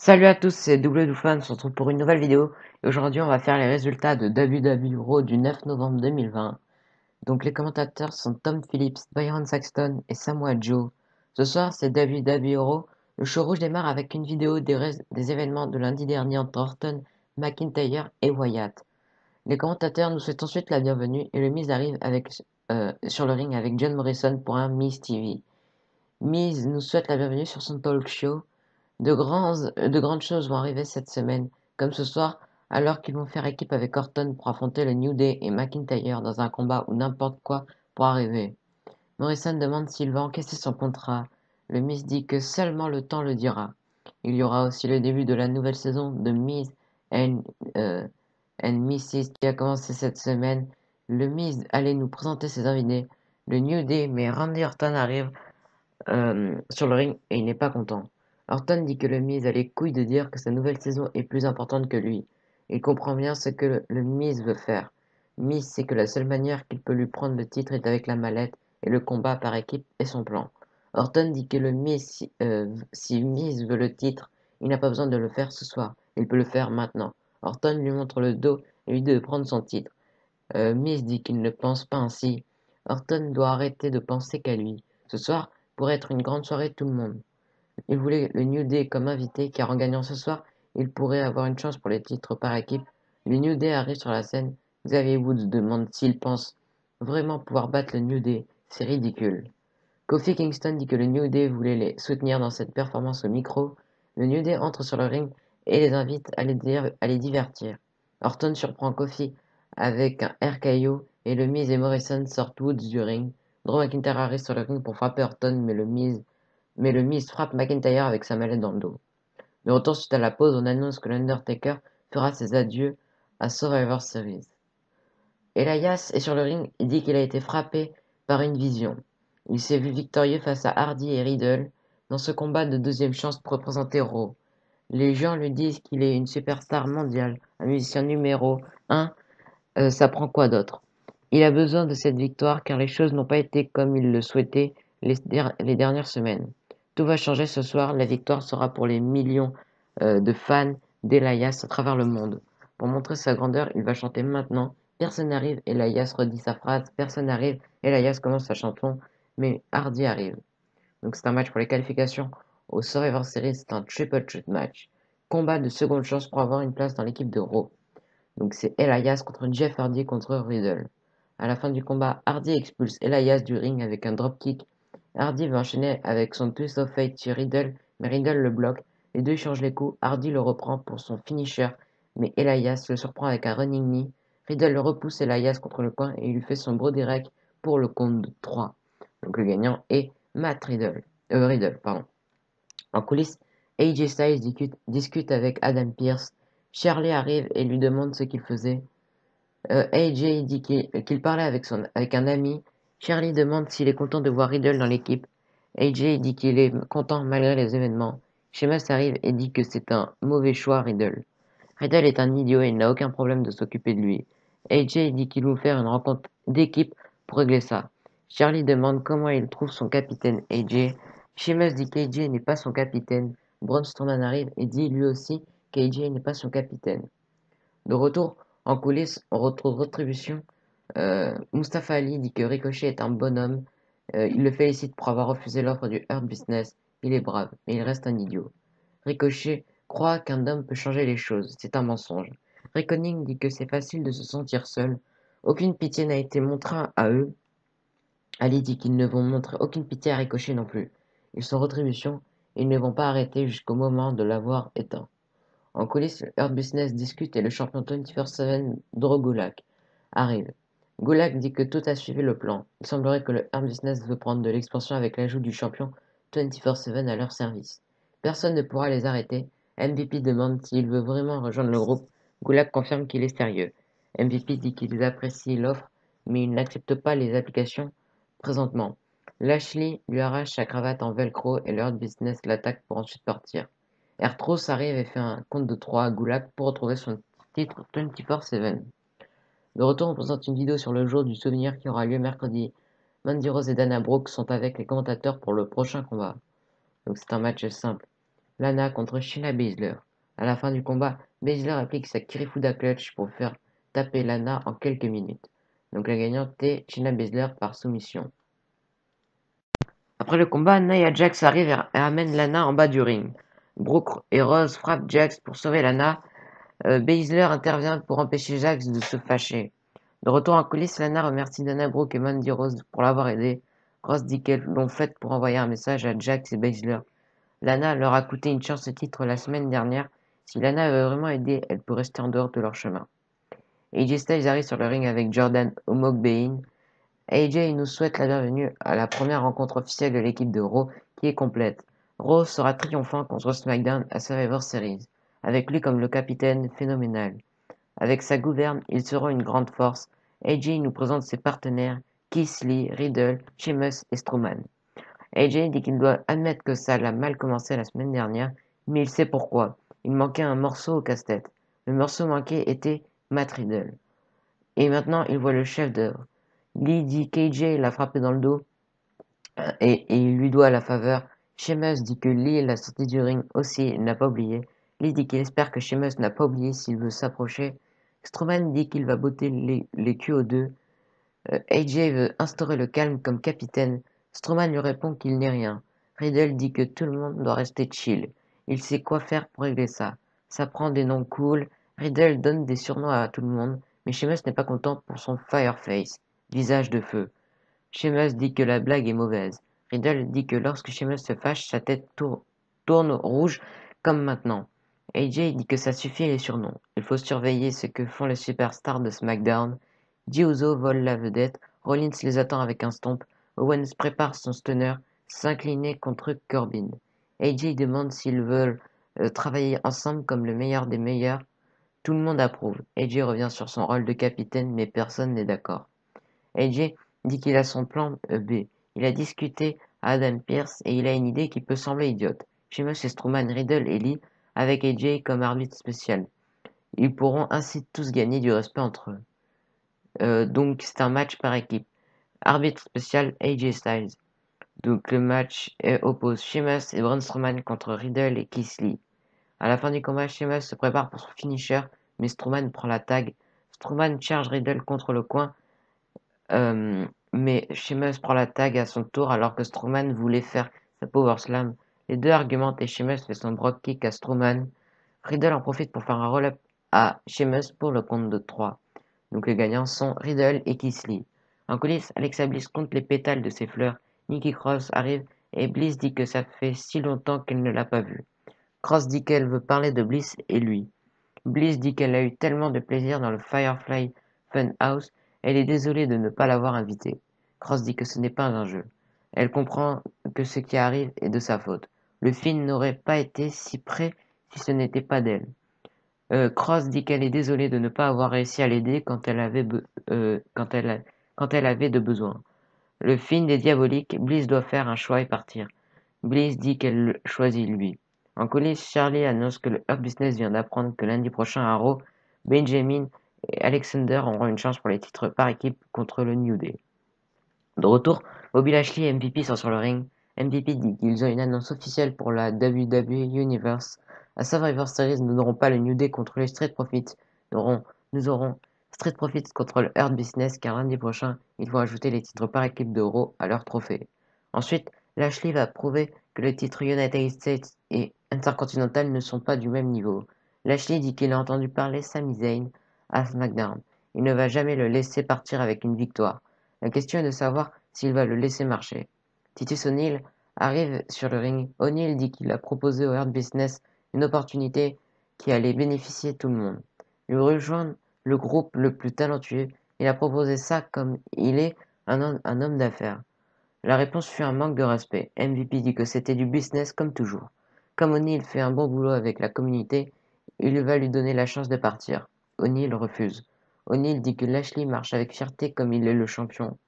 Salut à tous, c'est Double Doufan, on se retrouve pour une nouvelle vidéo et aujourd'hui on va faire les résultats de WWE Raw du 9 novembre 2020. Donc les commentateurs sont Tom Phillips, Byron Saxton et Samoa Joe. Ce soir c'est WWE Raw. Le show rouge démarre avec une vidéo des événements de lundi dernier entre Orton, McIntyre et Wyatt. Les commentateurs nous souhaitent ensuite la bienvenue et le Miz arrive sur le ring avec John Morrison pour un Miz TV. Miz nous souhaite la bienvenue sur son talk show. De grandes choses vont arriver cette semaine, comme ce soir, alors qu'ils vont faire équipe avec Orton pour affronter le New Day et McIntyre dans un combat où n'importe quoi pourra arriver. Morrison demande s'il va encaisser son contrat. Le Miz dit que seulement le temps le dira. Il y aura aussi le début de la nouvelle saison de Miz and, euh, and Mrs. qui a commencé cette semaine. Le Miz allait nous présenter ses invités. Le New Day, mais Randy Orton arrive sur le ring et il n'est pas content. Orton dit que le Miz a les couilles de dire que sa nouvelle saison est plus importante que lui. Il comprend bien ce que le Miz veut faire. Miz sait que la seule manière qu'il peut lui prendre le titre est avec la mallette et le combat par équipe est son plan. Orton dit que le Miz, si Miz veut le titre, il n'a pas besoin de le faire ce soir. Il peut le faire maintenant. Orton lui montre le dos et lui dit de prendre son titre. Miz dit qu'il ne pense pas ainsi. Orton doit arrêter de penser qu'à lui. Ce soir pourrait être une grande soirée de tout le monde. Il voulait le New Day comme invité car en gagnant ce soir, il pourrait avoir une chance pour les titres par équipe. Le New Day arrive sur la scène. Xavier Woods demande s'il pense vraiment pouvoir battre le New Day. C'est ridicule. Kofi Kingston dit que le New Day voulait les soutenir dans cette performance au micro. Le New Day entre sur le ring et les invite à les divertir. Orton surprend Kofi avec un RKO et le Miz et Morrison sortent Woods du ring. Drew McIntyre arrive sur le ring pour frapper Orton, mais le Miz frappe McIntyre avec sa mallette dans le dos. De retour suite à la pause, on annonce que l'Undertaker fera ses adieux à Survivor Series. Elias est sur le ring et dit qu'il a été frappé par une vision. Il s'est vu victorieux face à Hardy et Riddle dans ce combat de deuxième chance pour représenter Raw. Les gens lui disent qu'il est une superstar mondiale, un musicien numéro 1, ça prend quoi d'autre? Il a besoin de cette victoire car les choses n'ont pas été comme il le souhaitait les dernières semaines. Tout va changer ce soir, la victoire sera pour les millions de fans d'Elias à travers le monde. Pour montrer sa grandeur, il va chanter maintenant. Personne n'arrive, Elias redit sa phrase. Personne n'arrive, Elias commence sa chanson, mais Hardy arrive. Donc c'est un match pour les qualifications au Survivor Series, c'est un triple threat match. Combat de seconde chance pour avoir une place dans l'équipe de Raw. Donc c'est Elias contre Jeff Hardy contre Riddle. À la fin du combat, Hardy expulse Elias du ring avec un dropkick. Hardy va enchaîner avec son twist of fate sur Riddle, mais Riddle le bloque. Les deux changent les coups. Hardy le reprend pour son finisher, mais Elias le surprend avec un running knee. Riddle le repousse Elias contre le coin et il lui fait son bro direct pour le compte de 3. Donc le gagnant est Matt Riddle. Riddle, pardon. En coulisses, AJ Styles discute avec Adam Pearce. Shirley arrive et lui demande ce qu'il faisait. AJ dit qu'il parlait avec un ami. Shirley demande s'il est content de voir Riddle dans l'équipe. AJ dit qu'il est content malgré les événements. Sheamus arrive et dit que c'est un mauvais choix Riddle. Riddle est un idiot et il n'a aucun problème de s'occuper de lui. AJ dit qu'il veut faire une rencontre d'équipe pour régler ça. Charlie demande comment il trouve son capitaine AJ. Sheamus dit qu'AJ n'est pas son capitaine. Braun Strowman arrive et dit lui aussi qu'AJ n'est pas son capitaine. De retour en coulisses, on retrouve Retribution. Mustafa Ali dit que Ricochet est un bonhomme. Il le félicite pour avoir refusé l'offre du Hurt Business. Il est brave, mais il reste un idiot. Ricochet croit qu'un homme peut changer les choses. C'est un mensonge. Reckoning dit que c'est facile de se sentir seul. Aucune pitié n'a été montrée à eux. Ali dit qu'ils ne vont montrer aucune pitié à Ricochet non plus. Ils sont Retribution et ils ne vont pas arrêter jusqu'au moment de l'avoir éteint. En coulisses, le Hurt Business discute et le champion 24/7 Drew Gulak arrive. Gulak dit que tout a suivi le plan. Il semblerait que le Hurt Business veut prendre de l'expansion avec l'ajout du champion 24/7 à leur service. Personne ne pourra les arrêter. MVP demande s'il veut vraiment rejoindre le groupe. Gulak confirme qu'il est sérieux. MVP dit qu'il apprécie l'offre, mais il n'accepte pas les applications présentement. Lashley lui arrache sa cravate en velcro et le Hurt Business l'attaque pour ensuite partir. Ertros arrive et fait un compte de 3 à Gulak pour retrouver son titre 24/7. De retour, on présente une vidéo sur le jour du souvenir qui aura lieu mercredi. Mandy Rose et Dana Brooke sont avec les commentateurs pour le prochain combat. Donc c'est un match simple. Lana contre Shayna Baszler. À la fin du combat, Baszler applique sa Kirifuda Clutch pour faire taper Lana en quelques minutes. Donc la gagnante est Shayna Baszler par soumission. Après le combat, Nia Jax arrive et amène Lana en bas du ring. Brooke et Rose frappent Jax pour sauver Lana. Baszler intervient pour empêcher Jax de se fâcher. De retour en coulisses, Lana remercie Dana Brooke et Mandy Rose pour l'avoir aidé. Rose dit qu'elles l'ont faite pour envoyer un message à Jax et Baszler. Lana leur a coûté une chance de titre la semaine dernière. Si Lana avait vraiment aidé, elle peut rester en dehors de leur chemin. AJ Styles arrive sur le ring avec Jordan Omogbein. AJ nous souhaite la bienvenue à la première rencontre officielle de l'équipe de Raw qui est complète. Raw sera triomphant contre SmackDown à Survivor Series, avec lui comme le capitaine phénoménal. Avec sa gouverne, ils seront une grande force. AJ nous présente ses partenaires Keith Lee, Riddle, Sheamus et Strowman. AJ dit qu'il doit admettre que ça l'a mal commencé la semaine dernière, mais il sait pourquoi. Il manquait un morceau au casse-tête. Le morceau manqué était Matt Riddle. Et maintenant, il voit le chef d'œuvre. Lee dit qu'AJ l'a frappé dans le dos et il lui doit la faveur. Sheamus dit que Lee l'a sorti du ring aussi, il n'a pas oublié. Lee dit qu'il espère que Sheamus n'a pas oublié s'il veut s'approcher. Strowman dit qu'il va botter les culs aux deux. AJ veut instaurer le calme comme capitaine. Strowman lui répond qu'il n'est rien. Riddle dit que tout le monde doit rester chill. Il sait quoi faire pour régler ça. Ça prend des noms cool. Riddle donne des surnoms à tout le monde, mais Sheamus n'est pas content pour son Fireface, visage de feu. Sheamus dit que la blague est mauvaise. Riddle dit que lorsque Sheamus se fâche, sa tête tourne rouge comme maintenant. AJ dit que ça suffit les surnoms. Il faut surveiller ce que font les superstars de SmackDown. Uso vole la vedette. Rollins les attend avec un stomp. Owens prépare son stunner. S'incliner contre Corbin. AJ demande s'ils veulent travailler ensemble comme le meilleur des meilleurs. Tout le monde approuve. AJ revient sur son rôle de capitaine, mais personne n'est d'accord. AJ dit qu'il a son plan B. Il a discuté à Adam Pearce et il a une idée qui peut sembler idiote. Sheamus et Strowman, Riddle et Lee avec AJ comme arbitre spécial. Ils pourront ainsi tous gagner du respect entre eux. Donc c'est un match par équipe. Arbitre spécial AJ Styles. Donc le match oppose Sheamus et Braun Strowman contre Riddle et Keith Lee. À la fin du combat, Sheamus se prépare pour son finisher, mais Strowman prend la tag. Strowman charge Riddle contre le coin, mais Sheamus prend la tag à son tour alors que Strowman voulait faire sa power slam. Les deux argumentent et Sheamus fait son brogue kick à Strowman. Riddle en profite pour faire un roll-up à Sheamus pour le compte de 3. Donc les gagnants sont Riddle et Keith Lee. En coulisses, Alexa Bliss compte les pétales de ses fleurs. Nikki Cross arrive et Bliss dit que ça fait si longtemps qu'elle ne l'a pas vue. Cross dit qu'elle veut parler de Bliss et lui. Bliss dit qu'elle a eu tellement de plaisir dans le Firefly Funhouse, elle est désolée de ne pas l'avoir invité. Cross dit que ce n'est pas un jeu. Elle comprend que ce qui arrive est de sa faute. Le film n'aurait pas été si près si ce n'était pas d'elle. Cross dit qu'elle est désolée de ne pas avoir réussi à l'aider quand elle avait de besoin. Le film est diabolique, Bliss doit faire un choix et partir. Bliss dit qu'elle choisit lui. En coulisses, Charlie annonce que le Hurt Business vient d'apprendre que lundi prochain à Raw, Benjamin et Alexander auront une chance pour les titres par équipe contre le New Day. De retour, Bobby Lashley et MVP sont sur le ring. MVP dit qu'ils ont une annonce officielle pour la WWE Universe. À Survivor Series, nous n'aurons pas le New Day contre les Street Profits. Nous aurons Street Profits contre le Hurt Business car lundi prochain, ils vont ajouter les titres par équipe de Raw à leur trophée. Ensuite, Lashley va prouver que les titres United States et Intercontinental ne sont pas du même niveau. Lashley dit qu'il a entendu parler Sami Zayn à SmackDown. Il ne va jamais le laisser partir avec une victoire. La question est de savoir s'il va le laisser marcher. Titus O'Neil arrive sur le ring. O'Neil dit qu'il a proposé au Hurt Business une opportunité qui allait bénéficier tout le monde. Lui rejoindre le groupe le plus talentueux, il a proposé ça comme il est un homme d'affaires. La réponse fut un manque de respect. MVP dit que c'était du business comme toujours. Comme O'Neil fait un bon boulot avec la communauté, il va lui donner la chance de partir. O'Neil refuse. O'Neil dit que Lashley marche avec fierté comme il est le champion.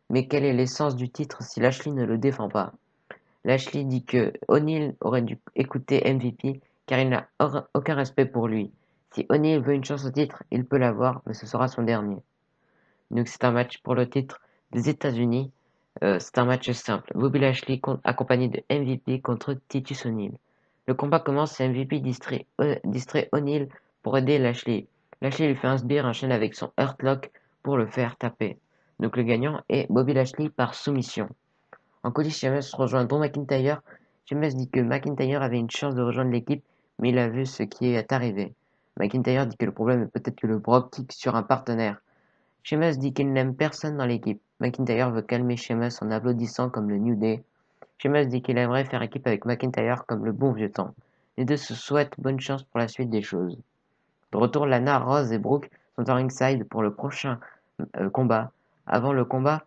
Mais quelle est l'essence du titre si Lashley ne le défend pas? Lashley dit que O'Neil aurait dû écouter MVP car il n'a aucun respect pour lui. Si O'Neil veut une chance au titre, il peut l'avoir, mais ce sera son dernier. Donc c'est un match pour le titre des États-Unis. C'est un match simple. Bobby Lashley accompagné de MVP contre Titus O'Neil. Le combat commence et MVP distrait O'Neal pour aider Lashley. Lashley lui fait un sbire, enchaîne avec son Hurtlock pour le faire taper. Donc le gagnant est Bobby Lashley par soumission. En coulisses, Sheamus rejoint Drew McIntyre. Sheamus dit que McIntyre avait une chance de rejoindre l'équipe, mais il a vu ce qui est arrivé. McIntyre dit que le problème est peut-être que le Brock kick sur un partenaire. Sheamus dit qu'il n'aime personne dans l'équipe. McIntyre veut calmer Sheamus en applaudissant comme le New Day. Sheamus dit qu'il aimerait faire équipe avec McIntyre comme le bon vieux temps. Les deux se souhaitent bonne chance pour la suite des choses. De retour, Lana, Rose et Brooke sont en ringside pour le prochain combat. Avant le combat,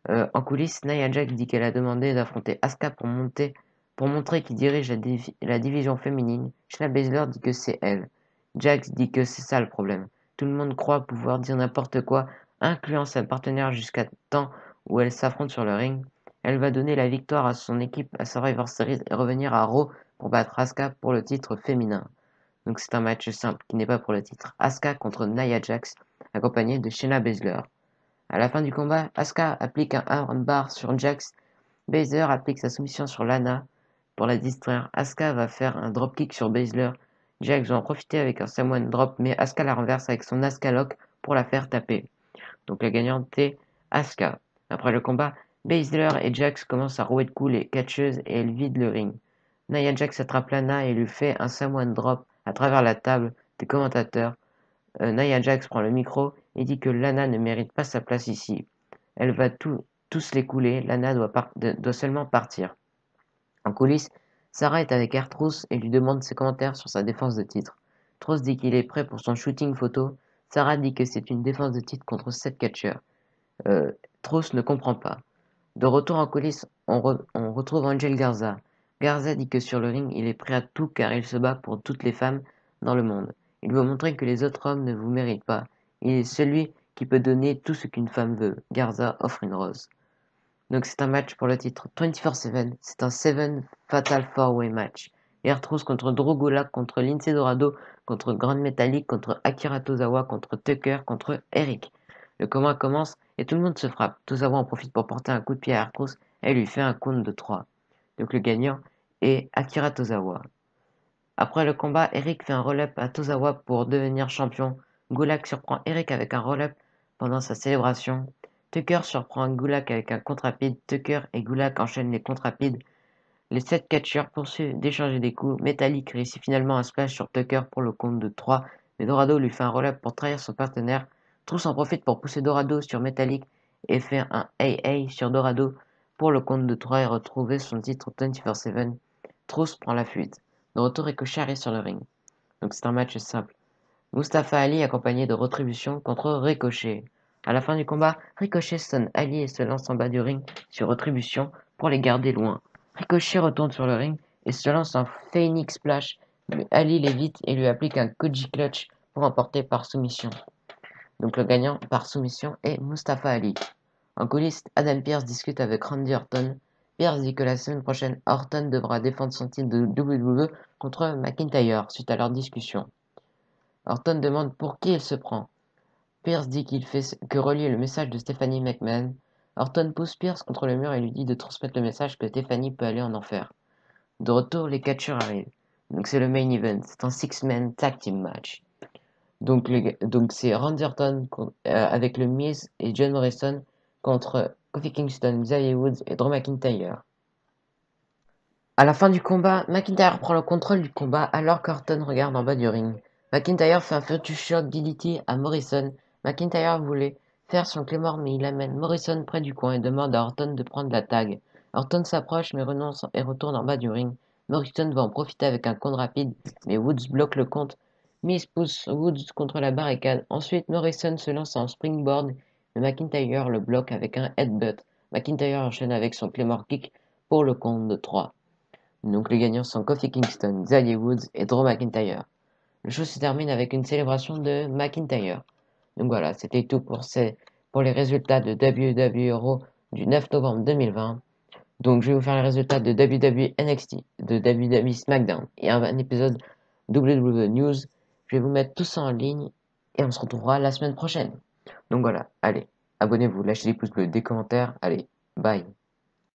en coulisses, Nia Jax dit qu'elle a demandé d'affronter Asuka pour montrer qu'il dirige la division féminine. Shayna Baszler dit que c'est elle. Jax dit que c'est ça le problème. Tout le monde croit pouvoir dire n'importe quoi, incluant sa partenaire jusqu'à temps où elle s'affronte sur le ring. Elle va donner la victoire à son équipe à Survivor Series et revenir à Raw pour battre Asuka pour le titre féminin. Donc c'est un match simple qui n'est pas pour le titre. Asuka contre Nia Jax, accompagnée de Shayna Baszler. À la fin du combat, Asuka applique un armbar sur Jax. Baszler applique sa soumission sur Lana. Pour la distraire, Asuka va faire un dropkick sur Baszler. Jax va en profiter avec un Samoan drop, mais Asuka la renverse avec son Asuka Lock pour la faire taper. Donc la gagnante est Asuka. Après le combat, Baszler et Jax commencent à rouer de coups les catcheuses et elles vident le ring. Nia Jax attrape Lana et lui fait un Samoan drop à travers la table des commentateurs. Nia Jax prend le micro et dit que Lana ne mérite pas sa place ici. Elle va tous les couler, Lana doit seulement partir. En coulisses, Sarah est avec R-Truth et lui demande ses commentaires sur sa défense de titre. Truth dit qu'il est prêt pour son shooting photo. Sarah dit que c'est une défense de titre contre 7 catcheurs. Truth ne comprend pas. De retour en coulisses, on retrouve Angel Garza. Garza dit que sur le ring, il est prêt à tout car il se bat pour toutes les femmes dans le monde. Il veut montrer que les autres hommes ne vous méritent pas. Il est celui qui peut donner tout ce qu'une femme veut. Garza offre une rose. Donc c'est un match pour le titre 24/7. C'est un 7 Fatal 4-Way match. R-Truth contre Drew Gulak, contre Lince Dorado, contre Grand Metalik, contre Akira Tozawa, contre Tucker, contre Eric. Le combat commence et tout le monde se frappe. Tozawa en profite pour porter un coup de pied à R-Truth et lui fait un compte de 3. Donc le gagnant est Akira Tozawa. Après le combat, Eric fait un roll-up à Tozawa pour devenir champion. Gulak surprend Eric avec un roll-up pendant sa célébration. Tucker surprend Gulak avec un compte rapide. Tucker et Gulak enchaînent les comptes rapides. Les 7 catcheurs poursuivent d'échanger des coups. Metallic réussit finalement un splash sur Tucker pour le compte de 3, mais Dorado lui fait un roll-up pour trahir son partenaire. Truth en profite pour pousser Dorado sur Metallic et fait un AA sur Dorado pour le compte de 3 et retrouver son titre 24/7. Truth prend la fuite. De retour, Ricochet arrive sur le ring. Donc c'est un match simple. Mustafa Ali accompagné de Retribution contre Ricochet. À la fin du combat, Ricochet sonne Ali et se lance en bas du ring sur Retribution pour les garder loin. Ricochet retourne sur le ring et se lance en Phoenix Splash, mais Ali l'évite et lui applique un Koji Clutch pour emporter par soumission. Donc le gagnant par soumission est Mustafa Ali. En coulisses, Adam Pearce discute avec Randy Orton. Pearce dit que la semaine prochaine, Orton devra défendre son titre de WWE contre McIntyre suite à leur discussion. Orton demande pour qui il se prend. Pearce dit qu'il fait que relier le message de Stephanie McMahon. Orton pousse Pearce contre le mur et lui dit de transmettre le message que Stephanie peut aller en enfer. De retour, les catcheurs arrivent. Donc c'est le main event, c'est un 6-man tag team match. Donc c'est Randy Orton avec le Miz et John Morrison contre Kofi Kingston, Xavier Woods et Drew McIntyre. À la fin du combat, McIntyre prend le contrôle du combat alors qu'Orton regarde en bas du ring. McIntyre fait un Virtue Shot DDT à Morrison. McIntyre voulait faire son Claymore mais il amène Morrison près du coin et demande à Orton de prendre la tag. Orton s'approche mais renonce et retourne en bas du ring. Morrison va en profiter avec un compte rapide mais Woods bloque le compte. Miz pousse Woods contre la barricade. Ensuite Morrison se lance en springboard mais McIntyre le bloque avec un headbutt. McIntyre enchaîne avec son Claymore Kick pour le compte de 3. Donc les gagnants sont Kofi Kingston, Xavier Woods et Drew McIntyre. Le show se termine avec une célébration de McIntyre. Donc voilà, c'était tout pour les résultats de WWE Raw du 9 novembre 2020. Donc je vais vous faire les résultats de WWE NXT, de WWE SmackDown et un épisode WWE News. Je vais vous mettre tout ça en ligne et on se retrouvera la semaine prochaine. Donc voilà, allez, abonnez-vous, lâchez des pouces bleus, des commentaires, allez, bye.